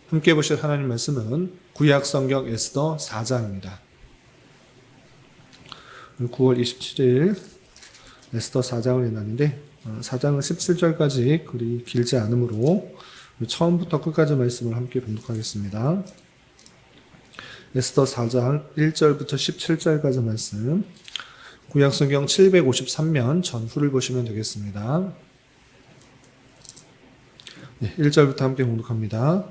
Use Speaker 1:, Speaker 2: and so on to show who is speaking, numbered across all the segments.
Speaker 1: 함께 보실 하나님 말씀은 구약성경 에스더 4장입니다. 9월 27일 에스더 4장을 읽었는데 4장은 17절까지 그리 길지 않으므로 처음부터 끝까지 말씀을 함께 봉독하겠습니다. 에스더 4장 1절부터 17절까지 말씀, 구약성경 753면 전후를 보시면 되겠습니다. 1절부터 함께 봉독합니다.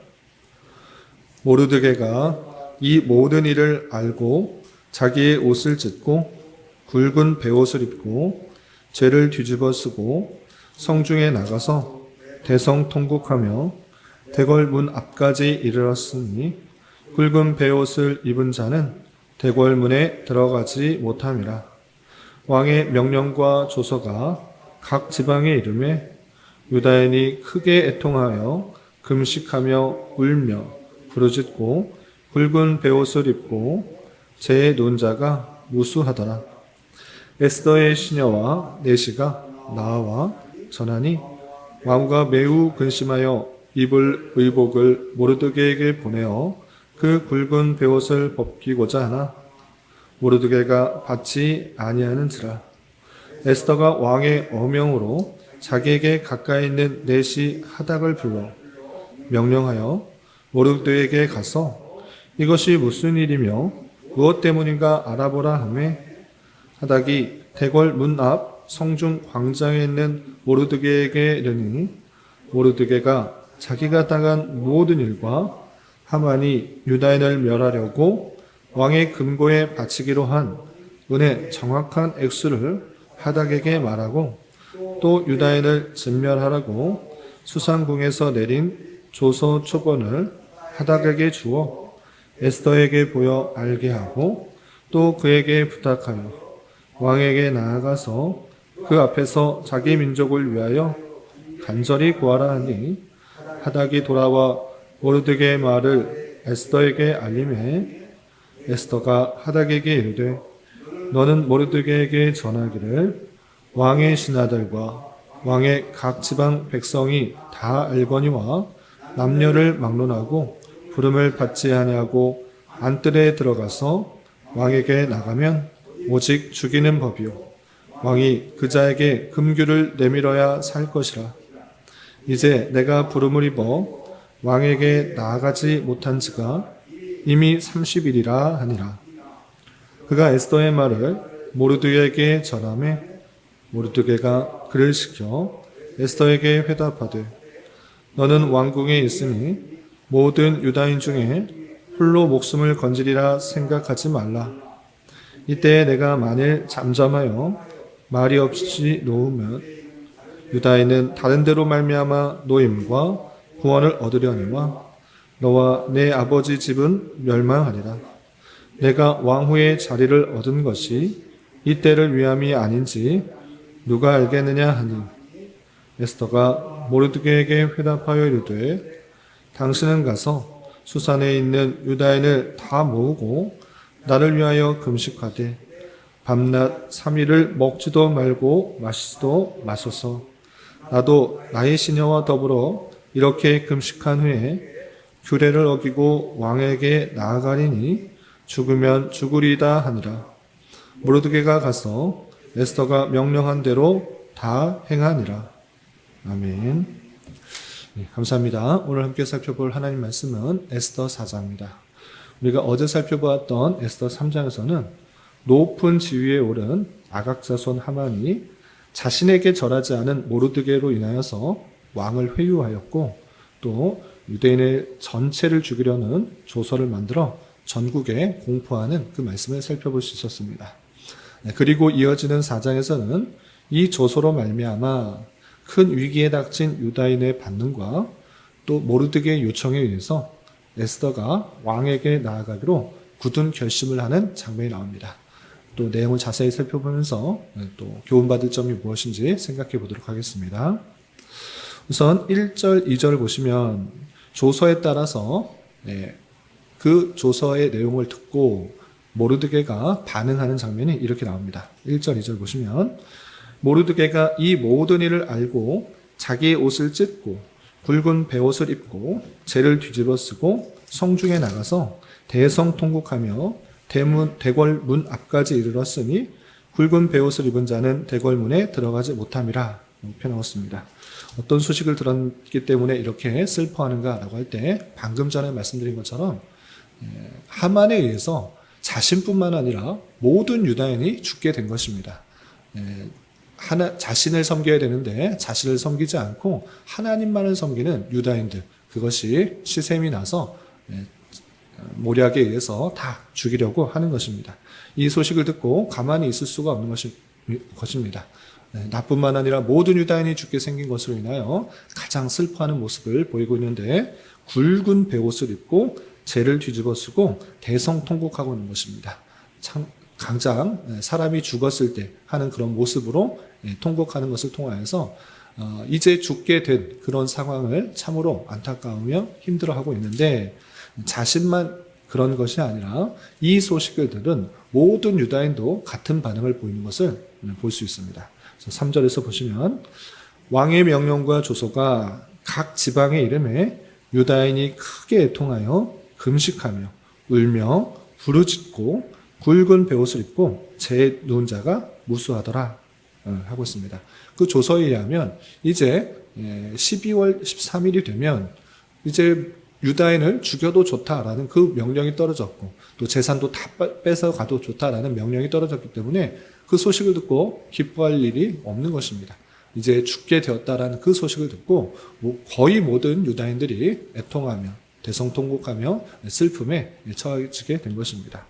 Speaker 1: 모르드게가 이 모든 일을 알고 자기의 옷을 찢고 굵은 베옷을 입고 죄를 뒤집어 쓰고 성중에 나가서 대성통곡하며 대궐 문 앞까지 이르렀으니 굵은 베옷을 입은 자는 대궐 문에 들어가지 못함이라. 왕의 명령과 조서가 각 지방에 이르매 유다인이 크게 애통하여 금식하며 울며 부르짖고 굵은 베옷을 입고 재에 놓은 자가 무수하더라. 에스더의 시녀와 내시가 나와 전하니 왕과 매우 근심하여 입을 의복을 모르드게에게 보내어 그 굵은 베옷을 벗기고자 하나 모르드게가 받지 아니하는지라. 에스더가 왕의 어명으로 자기에게 가까이 있는 내시 하닥을 불러 명령하여 모르드게에게 가서 이것이 무슨 일이며 무엇 때문인가 알아보라 하매 하닥이 대궐 문 앞 성중 광장에 있는 모르드게에게 이르니 모르드게가 자기가 당한 모든 일과 하만이 유다인을 멸하려고 왕의 금고에 바치기로 한 은의 정확한 액수를 하닥에게 말하고 또 유다인을 진멸하라고 수상궁에서 내린 조서 초본을 하닥에게 주어 에스더에게 보여 알게 하고 또 그에게 부탁하여 왕에게 나아가서 그 앞에서 자기 민족을 위하여 간절히 구하라 하니 하닥이 돌아와 모르드게의 말을 에스더에게 알림해 에스더가 하닥에게 이르되 너는 모르드게에게 전하기를 왕의 신하들과 왕의 각 지방 백성이 다 알거니와 남녀를 막론하고 부름을 받지 아니하고 안뜰에 들어가서 왕에게 나가면 오직 죽이는 법이요 왕이 그 자에게 금규를 내밀어야 살 것이라. 이제 내가 부름을 입어 왕에게 나아가지 못한 지가 이미 30일이라 하니라. 그가 에스더의 말을 모르드게에게 전하매 모르드게가 그를 시켜 에스더에게 회답하되 너는 왕궁에 있으니 모든 유다인 중에 홀로 목숨을 건지리라 생각하지 말라. 이때에 내가 만일 잠잠하여 말이 없이 놓으면 유다인은 다른 데로 말미암아 노임과 구원을 얻으려니와 너와 내 아버지 집은 멸망하리라. 내가 왕후의 자리를 얻은 것이 이때를 위함이 아닌지 누가 알겠느냐 하니 에스더가 모르드게에게 회답하여 이르되 당신은 가서 수산에 있는 유다인을 다 모으고 나를 위하여 금식하되 밤낮 3일을 먹지도 말고 마시지도 마소서. 나도 나의 시녀와 더불어 이렇게 금식한 후에 규례를 어기고 왕에게 나아가리니 죽으면 죽으리다 하니라. 모르드게가 가서 에스더가 명령한 대로 다 행하니라. 아멘. 네, 감사합니다. 오늘 함께 살펴볼 하나님 말씀은 에스더 4장입니다. 우리가 어제 살펴보았던 에스더 3장에서는 높은 지위에 오른 아각자손 하만이 자신에게 절하지 않은 모르드게로 인하여서 왕을 회유하였고 또 유대인의 전체를 죽이려는 조서를 만들어 전국에 공포하는 그 말씀을 살펴볼 수 있었습니다. 그리고 이어지는 4장에서는 이 조서로 말미암아 큰 위기에 닥친 유다인의 반응과 또 모르드게의 요청에 의해서 에스더가 왕에게 나아가기로 굳은 결심을 하는 장면이 나옵니다. 또 내용을 자세히 살펴보면서 또 교훈받을 점이 무엇인지 생각해 보도록 하겠습니다. 우선 1절, 2절을 보시면 조서에 따라서 그 조서의 내용을 듣고 모르드게가 반응하는 장면이 이렇게 나옵니다. 1절, 2절 보시면 모르드게가 이 모든 일을 알고 자기의 옷을 찢고 굵은 베옷을 입고 재를 뒤집어 쓰고 성중에 나가서 대성통곡하며 대궐 문 앞까지 이르렀으니 굵은 베옷을 입은 자는 대궐문에 들어가지 못함이라 표현하였습니다. 어떤 소식을 들었기 때문에 이렇게 슬퍼하는가라고 할 때 방금 전에 말씀드린 것처럼 하만에 의해서 자신뿐만 아니라 모든 유다인이 죽게 된 것입니다. 자신을 섬겨야 되는데 자신을 섬기지 않고 하나님만을 섬기는 유다인들, 그것이 시샘이 나서 모략에 의해서 다 죽이려고 하는 것입니다. 이 소식을 듣고 가만히 있을 수가 없는 것입니다. 나뿐만 아니라 모든 유다인이 죽게 생긴 것으로 인하여 가장 슬퍼하는 모습을 보이고 있는데 굵은 베옷을 입고 재를 뒤집어 쓰고 대성통곡하고 있는 것입니다. 당장 사람이 죽었을 때 하는 그런 모습으로 통곡하는 것을 통하여서 이제 죽게 된 그런 상황을 참으로 안타까우며 힘들어하고 있는데 자신만 그런 것이 아니라 이 소식을 들은 모든 유다인도 같은 반응을 보이는 것을 볼 수 있습니다. 3절에서 보시면 왕의 명령과 조서가 각 지방의 이름에 유다인이 크게 애통하여 금식하며 울며 부르짖고 굵은 베옷을 입고 재 누운 자가 무수하더라 하고 있습니다. 그 조서에 의하면 이제 12월 13일이 되면 이제 유다인을 죽여도 좋다라는 그 명령이 떨어졌고 또 재산도 다 뺏어 가도 좋다라는 명령이 떨어졌기 때문에 그 소식을 듣고 기뻐할 일이 없는 것입니다. 이제 죽게 되었다라는 그 소식을 듣고 거의 모든 유다인들이 애통하며 대성통곡하며 슬픔에 처해지게 된 것입니다.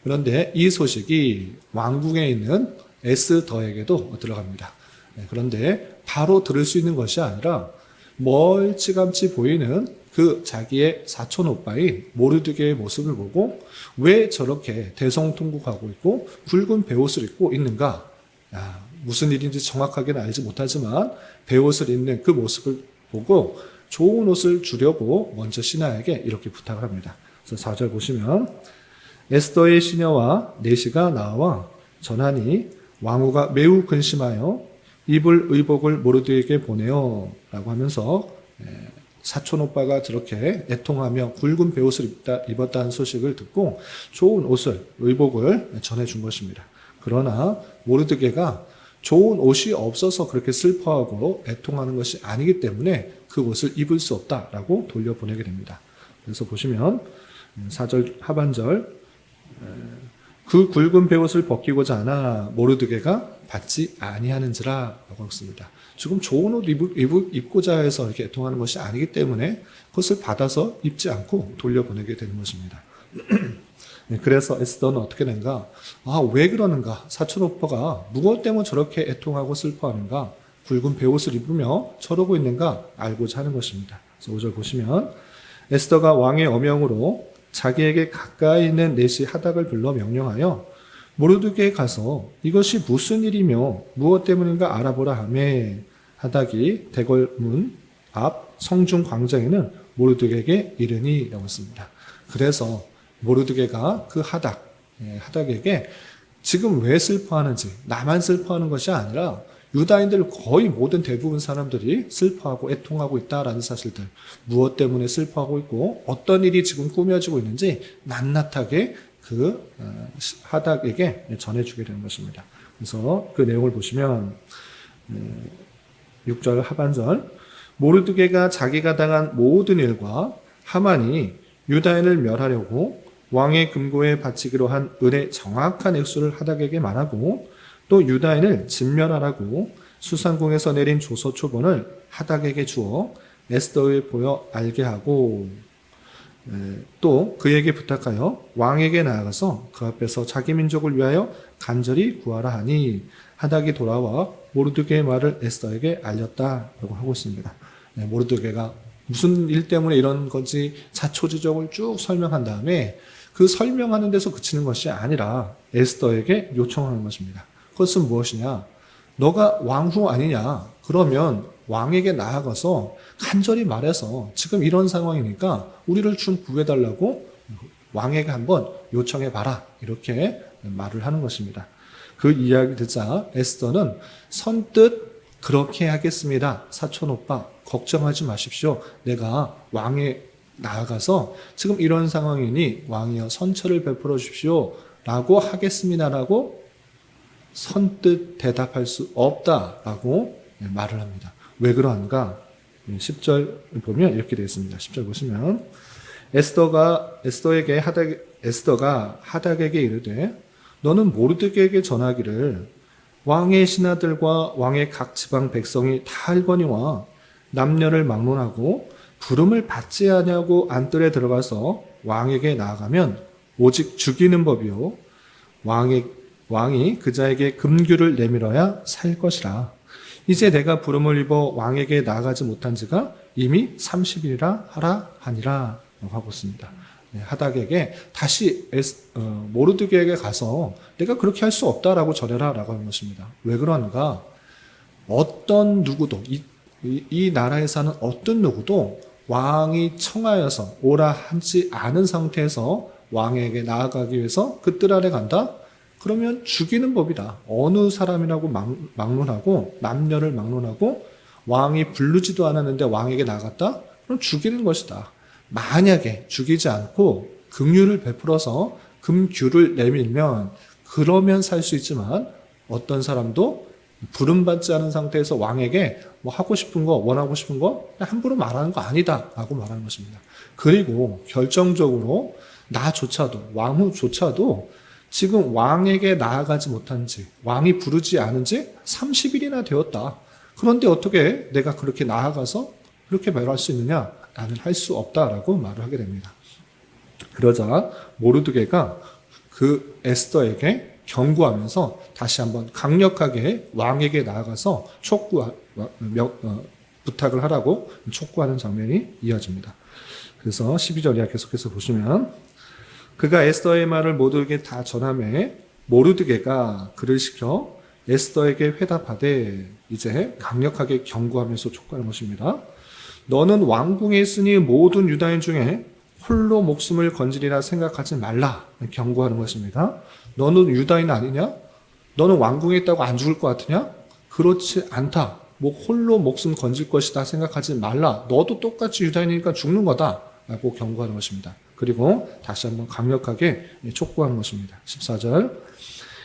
Speaker 1: 그런데 이 소식이 왕궁에 있는 에스더에게도 들어갑니다. 그런데 바로 들을 수 있는 것이 아니라 멀찌감치 보이는 그 자기의 사촌 오빠인 모르드게의 모습을 보고 왜 저렇게 대성통곡하고 있고 굵은 베옷을 입고 있는가? 무슨 일인지 정확하게는 알지 못하지만 베옷을 입는 그 모습을 보고 좋은 옷을 주려고 먼저 신하에게 이렇게 부탁을 합니다. 그래서 4절 보시면 에스더의 시녀와 내시가 나와 전하니 왕후가 매우 근심하여 입을 의복을 모르드게에게 보내어 라고 하면서 사촌 오빠가 저렇게 애통하며 굵은 베옷을 입었다는 소식을 듣고 좋은 옷을, 의복을 전해준 것입니다. 그러나 모르드게가 좋은 옷이 없어서 그렇게 슬퍼하고 애통하는 것이 아니기 때문에 그 옷을 입을 수 없다라고 돌려보내게 됩니다. 그래서 보시면 4절 하반절 그 굵은 베옷을 벗기고자 하나 모르드게가 받지 아니하는지라 라고 했습니다. 지금 좋은 옷 입고자 해서 이렇게 애통하는 것이 아니기 때문에 그것을 받아서 입지 않고 돌려보내게 되는 것입니다. 그래서 에스더는 어떻게 된가? 왜 그러는가? 사촌 오빠가 무엇 때문에 저렇게 애통하고 슬퍼하는가? 굵은 베옷을 입으며 저러고 있는가? 알고자 하는 것입니다. 그래서 5절 보시면 에스더가 왕의 어명으로 자기에게 가까이 있는 내시 하닥을 불러 명령하여 모르드게에 가서 이것이 무슨 일이며 무엇 때문인가 알아보라 하며 하닥이 대궐문 앞 성중 광장에는 모르드게에게 이르니 라고 했습니다. 그래서 모르드게가 그 하닥에게 지금 왜 슬퍼하는지, 나만 슬퍼하는 것이 아니라 유다인들 거의 모든 대부분 사람들이 슬퍼하고 애통하고 있다라는 사실들, 무엇 때문에 슬퍼하고 있고 어떤 일이 지금 꾸며지고 있는지 낱낱하게 그 하닥에게 전해주게 되는 것입니다. 그래서 그 내용을 보시면 6절 하반절 모르드게가 자기가 당한 모든 일과 하만이 유다인을 멸하려고 왕의 금고에 바치기로 한 은의 정확한 액수를 하닥에게 말하고 또 유다인을 진멸하라고 수상궁에서 내린 조서 초본을 하닥에게 주어 에스더에 보여 알게 하고 또 그에게 부탁하여 왕에게 나아가서 그 앞에서 자기 민족을 위하여 간절히 구하라 하니 하닥이 돌아와 모르드게의 말을 에스더에게 알렸다라고 하고 있습니다. 모르드게가 무슨 일 때문에 이런 건지 자초지종을 쭉 설명한 다음에 그 설명하는 데서 그치는 것이 아니라 에스더에게 요청하는 것입니다. 그것은 무엇이냐? 너가 왕후 아니냐? 그러면 왕에게 나아가서 간절히 말해서 지금 이런 상황이니까 우리를 좀 구해달라고 왕에게 한번 요청해봐라. 이렇게 말을 하는 것입니다. 그 이야기 듣자 에스더는 선뜻 그렇게 하겠습니다. 사촌 오빠 걱정하지 마십시오. 내가 왕에 나아가서 지금 이런 상황이니 왕이여 선처를 베풀어 주십시오. 라고 하겠습니다라고 선뜻 대답할 수 없다라고 말을 합니다. 왜 그러한가? 10절 보면 이렇게 되어 있습니다. 10절 보시면 에스더가 하닥에게 이르되 너는 모르드게에게 전하기를 왕의 신하들과 왕의 각 지방 백성이 다 알거니와 남녀를 막론하고 부름을 받지 아니하고 안뜰에 들어가서 왕에게 나아가면 오직 죽이는 법이요 왕이 그자에게 금규를 내밀어야 살 것이라. 이제 내가 부름을 입어 왕에게 나아가지 못한 지가 이미 30일이라 하라 하니라 하고 있습니다. 하닥에게 다시 모르드게에게 가서 내가 그렇게 할 수 없다라고 전해라 라고 하는 것입니다. 왜 그러는가? 어떤 누구도 이 나라에 사는 어떤 누구도 왕이 청하여서 오라 하지 않은 상태에서 왕에게 나아가기 위해서 그 뜰 아래 간다? 그러면 죽이는 법이다. 어느 사람이라고 막론하고 남녀를 막론하고 왕이 부르지도 않았는데 왕에게 나갔다? 그럼 죽이는 것이다. 만약에 죽이지 않고 금유를 베풀어서 금규를 내밀면 그러면 살 수 있지만 어떤 사람도 부름받지 않은 상태에서 왕에게 뭐 하고 싶은 거 원하고 싶은 거 함부로 말하는 거 아니다 라고 말하는 것입니다. 그리고 결정적으로 나조차도 왕후조차도 지금 왕에게 나아가지 못한 지 왕이 부르지 않은 지 30일이나 되었다. 그런데 어떻게 내가 그렇게 나아가서 그렇게 말할 수 있느냐? 나는 할 수 없다라고 말을 하게 됩니다. 그러자 모르드게가 그 에스더에게 경고하면서 다시 한번 강력하게 왕에게 나아가서 부탁을 하라고 촉구하는 장면이 이어집니다. 그래서 12절 이하 계속해서 보시면 그가 에스더의 말을 모두에게 다 전하매 모르드게가 그를 시켜 에스더에게 회답하되 이제 강력하게 경고하면서 촉구하는 것입니다. 너는 왕궁에 있으니 모든 유다인 중에 홀로 목숨을 건지리라 생각하지 말라 경고하는 것입니다. 너는 유다인 아니냐? 너는 왕궁에 있다고 안 죽을 것 같으냐? 그렇지 않다. 홀로 목숨 건질 것이다 생각하지 말라. 너도 똑같이 유다인이니까 죽는 거다 라고 경고하는 것입니다. 그리고 다시 한번 강력하게 촉구하는 것입니다. 14절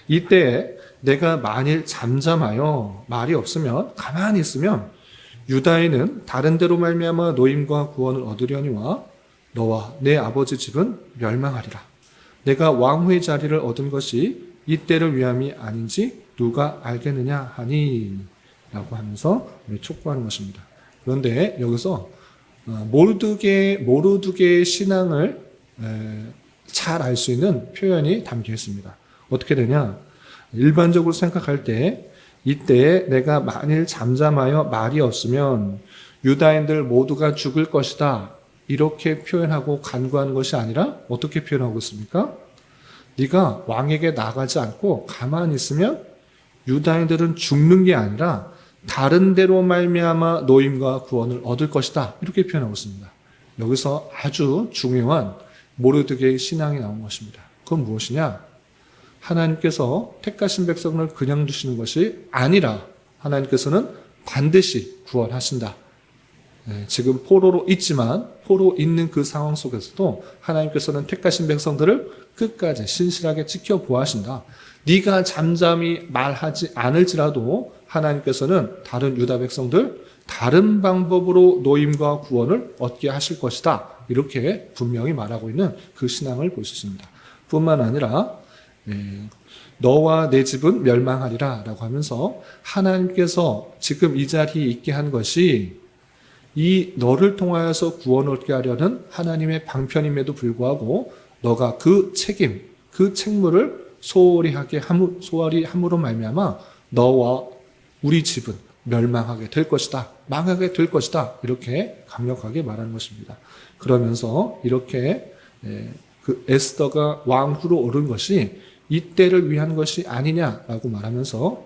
Speaker 1: 이때 내가 만일 잠잠하여 말이 없으면 가만히 있으면 유다인은 다른 데로 말미암아 노임과 구원을 얻으려니와 너와 내 아버지 집은 멸망하리라. 내가 왕후의 자리를 얻은 것이 이때를 위함이 아닌지 누가 알겠느냐 하니 라고 하면서 촉구하는 것입니다. 그런데 여기서 모르드게의 신앙을 잘 알 수 있는 표현이 담겨 있습니다. 어떻게 되냐? 일반적으로 생각할 때 이때 내가 만일 잠잠하여 말이 없으면 유다인들 모두가 죽을 것이다. 이렇게 표현하고 간구하는 것이 아니라 어떻게 표현하고 있습니까? 네가 왕에게 나가지 않고 가만히 있으면 유다인들은 죽는 게 아니라 다른 데로 말미암아 노임과 구원을 얻을 것이다. 이렇게 표현하고 있습니다. 여기서 아주 중요한 모르드게의 신앙이 나온 것입니다. 그건 무엇이냐? 하나님께서 택하신 백성을 그냥 두시는 것이 아니라 하나님께서는 반드시 구원하신다. 지금 포로로 있지만 포로 있는 그 상황 속에서도 하나님께서는 택하신 백성들을 끝까지 신실하게 지켜보아하신다. 네가 잠잠히 말하지 않을지라도 하나님께서는 다른 유다 백성들 다른 방법으로 노임과 구원을 얻게 하실 것이다. 이렇게 분명히 말하고 있는 그 신앙을 볼 수 있습니다. 뿐만 아니라 너와 내 집은 멸망하리라 라고 하면서 하나님께서 지금 이 자리에 있게 한 것이 이 너를 통하여서 구원을 얻게 하려는 하나님의 방편임에도 불구하고 너가 그 책임, 그 책무를 소홀히 함으로 말미암아 너와 우리 집은 멸망하게 될 것이다. 망하게 될 것이다. 이렇게 강력하게 말하는 것입니다. 그러면서 이렇게 그 에스더가 왕후로 오른 것이 이때를 위한 것이 아니냐라고 말하면서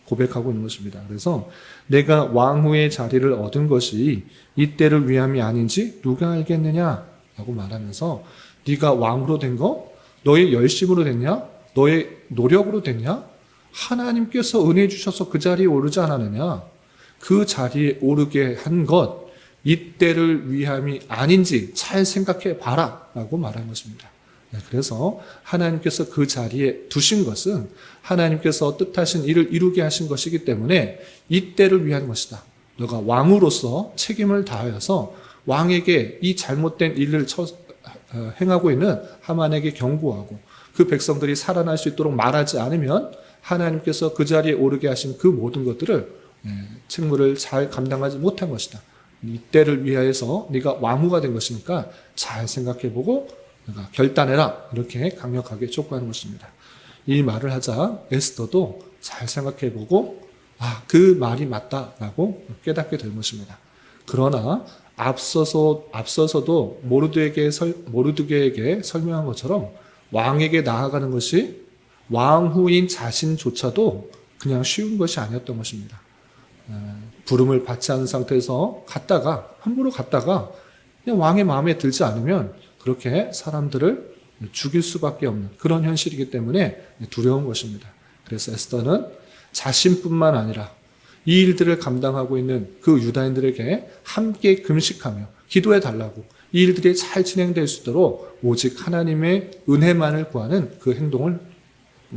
Speaker 1: 고백하고 있는 것입니다. 그래서 내가 왕후의 자리를 얻은 것이 이때를 위함이 아닌지 누가 알겠느냐라고 말하면서 네가 왕후로 된 거 너의 열심으로 됐냐? 너의 노력으로 됐냐? 하나님께서 은혜 주셔서 그 자리에 오르지 않았느냐? 그 자리에 오르게 한 것, 이때를 위함이 아닌지 잘 생각해 봐라 라고 말한 것입니다. 그래서 하나님께서 그 자리에 두신 것은 하나님께서 뜻하신 일을 이루게 하신 것이기 때문에 이때를 위한 것이다. 너가 왕으로서 책임을 다하여서 왕에게 이 잘못된 일을 행하고 있는 하만에게 경고하고 그 백성들이 살아날 수 있도록 말하지 않으면 하나님께서 그 자리에 오르게 하신 그 모든 것들을 책무를 잘 감당하지 못한 것이다. 이때를 위하여서 네가 왕후가 된 것이니까 잘 생각해보고 내가 결단해라. 이렇게 강력하게 촉구하는 것입니다. 이 말을 하자 에스더도 잘 생각해보고 그 말이 맞다라고 깨닫게 된 것입니다. 그러나 앞서서도 모르드게에게 설명한 것처럼 왕에게 나아가는 것이 왕후인 자신조차도 그냥 쉬운 것이 아니었던 것입니다. 부름을 받지 않은 상태에서 함부로 갔다가 그냥 왕의 마음에 들지 않으면 그렇게 사람들을 죽일 수밖에 없는 그런 현실이기 때문에 두려운 것입니다. 그래서 에스더는 자신뿐만 아니라 이 일들을 감당하고 있는 그 유다인들에게 함께 금식하며 기도해 달라고 이 일들이 잘 진행될 수 있도록 오직 하나님의 은혜만을 구하는 그 행동을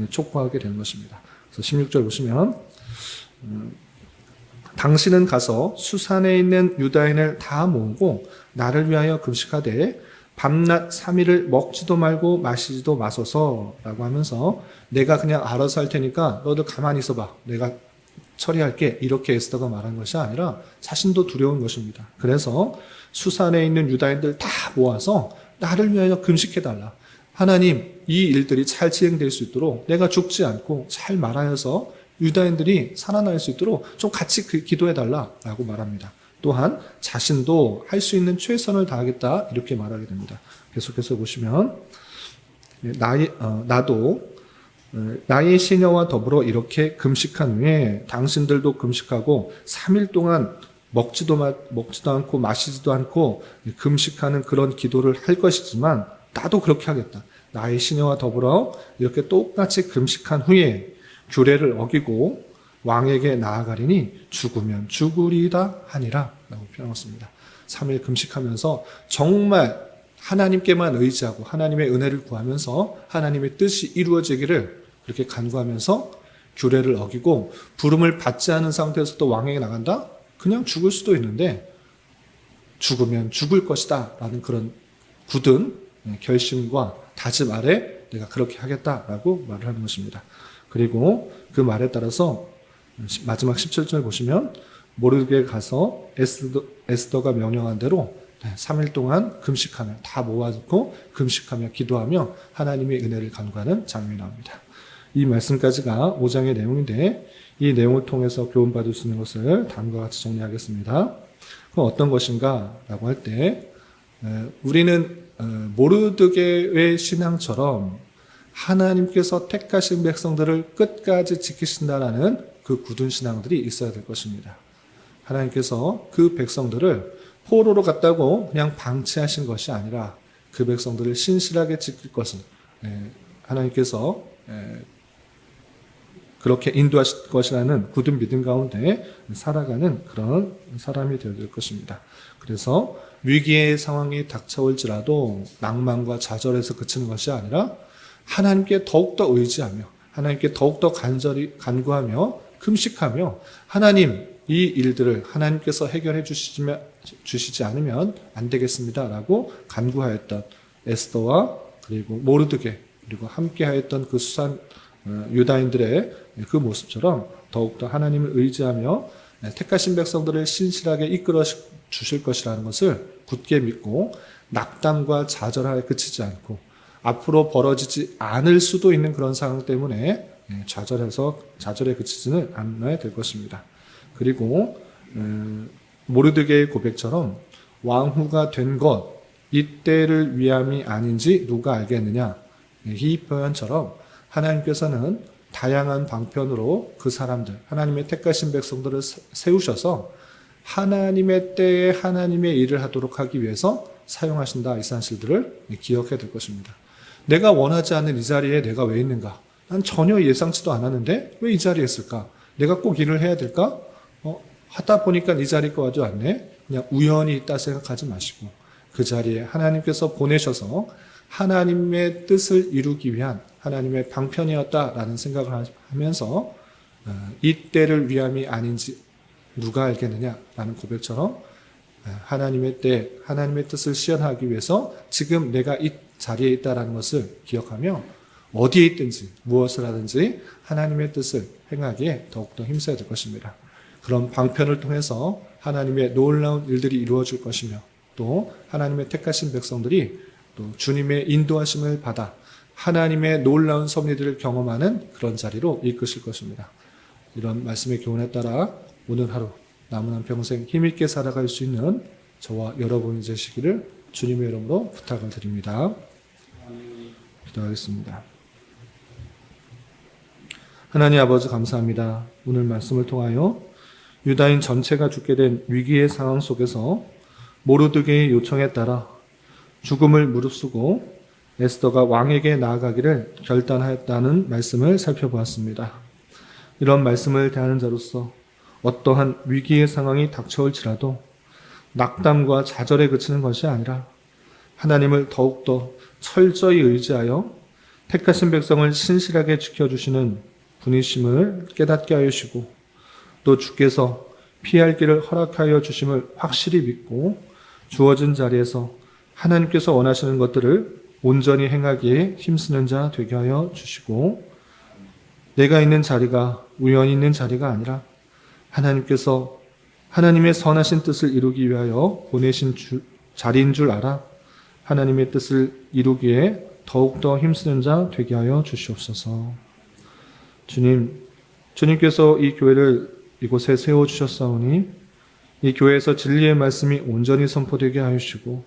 Speaker 1: 촉구하게 되는 것입니다. 그래서 16절 보시면 당신은 가서 수산에 있는 유다인을 다 모으고 나를 위하여 금식하되 밤낮 3일을 먹지도 말고 마시지도 마소서라고 하면서 내가 그냥 알아서 할 테니까 너들 가만히 있어봐. 내가 처리할게. 이렇게 에스더가 말한 것이 아니라 자신도 두려운 것입니다. 그래서 수산에 있는 유다인들 다 모아서 나를 위하여 금식해달라. 하나님, 이 일들이 잘 진행될 수 있도록 내가 죽지 않고 잘 말하여서 유다인들이 살아날 수 있도록 좀 같이 기도해달라라고 말합니다. 또한 자신도 할 수 있는 최선을 다하겠다 이렇게 말하게 됩니다. 계속해서 보시면 나도 나의 시녀와 더불어 이렇게 금식한 후에 당신들도 금식하고 3일 동안 먹지도 않고 마시지도 않고 금식하는 그런 기도를 할 것이지만 나도 그렇게 하겠다. 나의 시녀와 더불어 이렇게 똑같이 금식한 후에 규례를 어기고 왕에게 나아가리니 죽으면 죽으리다 하니라 라고 표현했습니다. 3일 금식하면서 정말 하나님께만 의지하고 하나님의 은혜를 구하면서 하나님의 뜻이 이루어지기를 그렇게 간구하면서 규례를 어기고 부름을 받지 않은 상태에서 또 왕에게 나간다? 그냥 죽을 수도 있는데 죽으면 죽을 것이다 라는 그런 굳은 결심과 다짐 아래 내가 그렇게 하겠다라고 말을 하는 것입니다. 그리고 그 말에 따라서 마지막 17절 보시면 모르드게에 가서 에스더가 명령한 대로 3일 동안 금식하며 다 모아놓고 금식하며 기도하며 하나님의 은혜를 간구하는 장면이 나옵니다. 이 말씀까지가 5장의 내용인데 이 내용을 통해서 교훈받을 수 있는 것을 다음과 같이 정리하겠습니다. 그럼 어떤 것인가 라고 할 때 우리는 모르드게의 신앙처럼 하나님께서 택하신 백성들을 끝까지 지키신다라는 그 굳은 신앙들이 있어야 될 것입니다. 하나님께서 그 백성들을 포로로 갔다고 그냥 방치하신 것이 아니라 그 백성들을 신실하게 지킬 것을 하나님께서 그렇게 인도하실 것이라는 굳은 믿음 가운데 살아가는 그런 사람이 되어야 될 것입니다. 그래서 위기의 상황이 닥쳐올지라도 낭만과 좌절에서 그치는 것이 아니라 하나님께 더욱더 의지하며 하나님께 더욱더 간절히 간구하며 금식하며 하나님 이 일들을 하나님께서 해결해 주시지 않으면 안 되겠습니다라고 간구하였던 에스더와 그리고 모르드게 그리고 함께하였던 그 수산 유다인들의 그 모습처럼 더욱더 하나님을 의지하며 택하신 백성들을 신실하게 이끌어 주실 것이라는 것을 굳게 믿고 낙담과 좌절하에 그치지 않고 앞으로 벌어지지 않을 수도 있는 그런 상황 때문에 좌절에 그치지는 않아야 될 것입니다. 그리고 모르드게의 고백처럼 왕후가 된 것 이때를 위함이 아닌지 누가 알겠느냐 이 표현처럼 하나님께서는 다양한 방편으로 그 사람들 하나님의 택하신 백성들을 세우셔서 하나님의 때에 하나님의 일을 하도록 하기 위해서 사용하신다 이 사실들을 기억해야 될 것입니다. 내가 원하지 않는 이 자리에 내가 왜 있는가? 난 전혀 예상치도 않았는데 왜 이 자리에 있을까? 내가 꼭 일을 해야 될까? 하다 보니까 이 자리가 와왔네. 그냥 우연히 있다 생각하지 마시고 그 자리에 하나님께서 보내셔서 하나님의 뜻을 이루기 위한 하나님의 방편이었다라는 생각을 하면서 이 때를 위함이 아닌지 누가 알겠느냐라는 고백처럼 하나님의 때, 하나님의 뜻을 실현하기 위해서 지금 내가 이 자리에 있다라는 것을 기억하며 어디에 있든지 무엇을 하든지 하나님의 뜻을 행하기에 더욱더 힘써야 될 것입니다. 그런 방편을 통해서 하나님의 놀라운 일들이 이루어질 것이며 또 하나님의 택하신 백성들이 또 주님의 인도하심을 받아 하나님의 놀라운 섭리들을 경험하는 그런 자리로 이끄실 것입니다. 이런 말씀의 교훈에 따라 오늘 하루 남은 한 평생 힘있게 살아갈 수 있는 저와 여러분이 되시기를 주님의 이름으로 부탁을 드립니다. 기도하겠습니다. 하나님 아버지 감사합니다. 오늘 말씀을 통하여 유다인 전체가 죽게 된 위기의 상황 속에서 모르드게의 요청에 따라 죽음을 무릅쓰고 에스더가 왕에게 나아가기를 결단하였다는 말씀을 살펴보았습니다. 이런 말씀을 대하는 자로서 어떠한 위기의 상황이 닥쳐올지라도 낙담과 좌절에 그치는 것이 아니라 하나님을 더욱더 철저히 의지하여 택하신 백성을 신실하게 지켜주시는 분이심을 깨닫게 하여 주시고 또 주께서 피할 길을 허락하여 주심을 확실히 믿고 주어진 자리에서 하나님께서 원하시는 것들을 온전히 행하기에 힘쓰는 자 되게 하여 주시고 내가 있는 자리가 우연히 있는 자리가 아니라 하나님께서 하나님의 선하신 뜻을 이루기 위하여 보내신 자리인 줄 알아 하나님의 뜻을 이루기에 더욱더 힘쓰는 자 되게 하여 주시옵소서. 주님께서 이 교회를 이곳에 세워주셨사오니 이 교회에서 진리의 말씀이 온전히 선포되게 하시고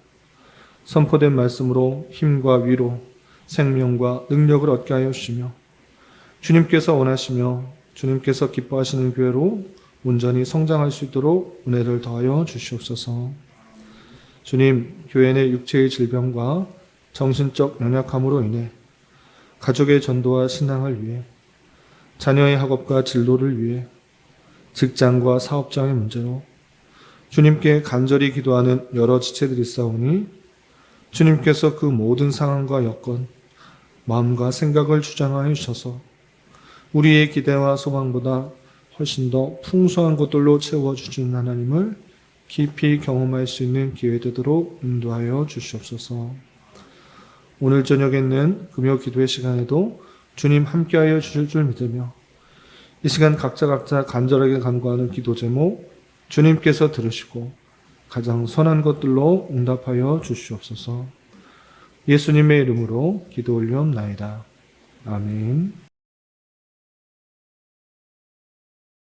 Speaker 1: 선포된 말씀으로 힘과 위로, 생명과 능력을 얻게 하여 주시며 주님께서 원하시며 주님께서 기뻐하시는 교회로 온전히 성장할 수 있도록 은혜를 더하여 주시옵소서. 주님, 교회 내 육체의 질병과 정신적 연약함으로 인해 가족의 전도와 신앙을 위해 자녀의 학업과 진로를 위해 직장과 사업장의 문제로 주님께 간절히 기도하는 여러 지체들이 있사오니 주님께서 그 모든 상황과 여건, 마음과 생각을 주장하여 주셔서 우리의 기대와 소망보다 훨씬 더 풍성한 것들로 채워주시는 하나님을 깊이 경험할 수 있는 기회 되도록 인도하여 주시옵소서. 오늘 저녁에 있는 금요 기도의 시간에도 주님 함께하여 주실 줄 믿으며 이 시간 각자 간절하게 간구하는 기도 제목 주님께서 들으시고 가장 선한 것들로 응답하여 주시옵소서. 예수님의 이름으로 기도 올리옵나이다. 아멘.